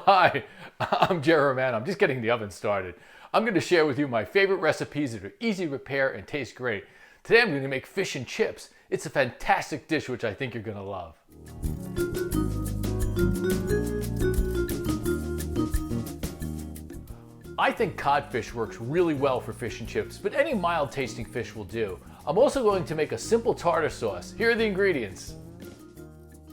Hi, I'm Jeremy. I'm just getting the oven started. I'm going to share with you my favorite recipes that are easy to prepare and taste great. Today I'm going to make fish and chips. It's a fantastic dish which I think you're going to love. I think codfish works really well for fish and chips, but any mild tasting fish will do. I'm also going to make a simple tartar sauce. Here are the ingredients.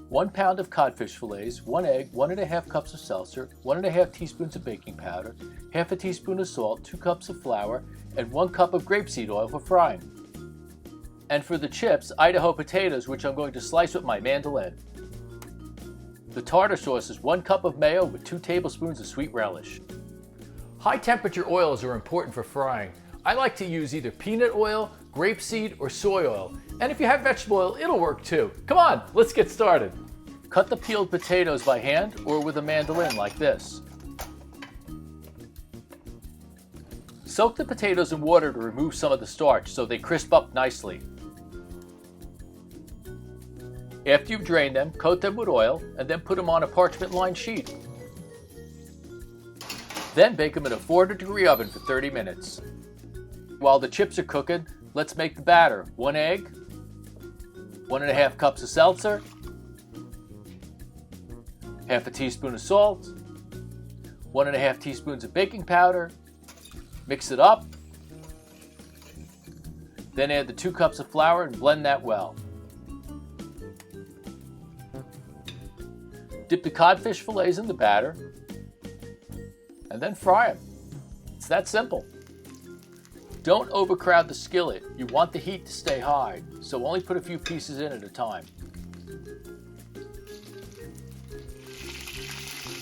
1 pound of codfish fillets, 1 egg, 1½ cups of seltzer, 1½ teaspoons of baking powder, half a teaspoon of salt, 2 cups of flour, and 1 cup of grapeseed oil for frying. And for the chips, Idaho potatoes, which I'm going to slice with my mandolin. The tartar sauce is 1 cup of mayo with 2 tablespoons of sweet relish. High temperature oils are important for frying. I like to use either peanut oil, grapeseed, or soy oil. And if you have vegetable oil, it'll work too. Come on, let's get started. Cut the peeled potatoes by hand or with a mandolin like this. Soak the potatoes in water to remove some of the starch so they crisp up nicely. After you've drained them, coat them with oil and then put them on a parchment-lined sheet. Then bake them in a 400-degree oven for 30 minutes. While the chips are cooking, let's make the batter. 1 egg, 1½ cups of seltzer, half a teaspoon of salt, 1½ teaspoons of baking powder. Mix it up. Then add the 2 cups of flour and blend that well. Dip the codfish fillets in the batter and then fry them. It's that simple. Don't overcrowd the skillet. You want the heat to stay high, so only put a few pieces in at a time.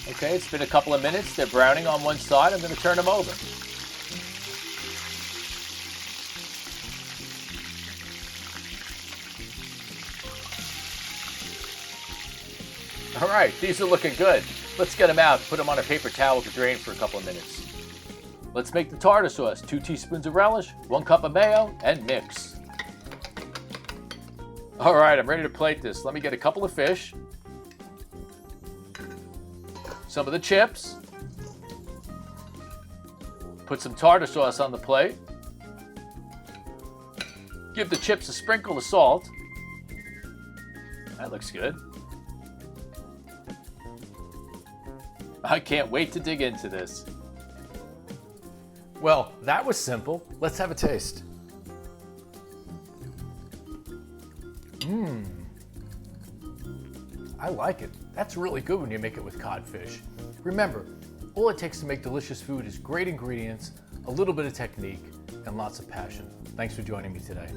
Okay, it's been a couple of minutes. They're browning on one side. I'm going to turn them over. All right, these are looking good. Let's get them out and put them on a paper towel to drain for a couple of minutes. Let's make the tartar sauce. 2 teaspoons of relish, 1 cup of mayo, and mix. All right, I'm ready to plate this. Let me get a couple of fish, some of the chips, put some tartar sauce on the plate, give the chips a sprinkle of salt. That looks good. I can't wait to dig into this. Well, that was simple. Let's have a taste. I like it. That's really good when you make it with codfish. Remember, all it takes to make delicious food is great ingredients, a little bit of technique, and lots of passion. Thanks for joining me today.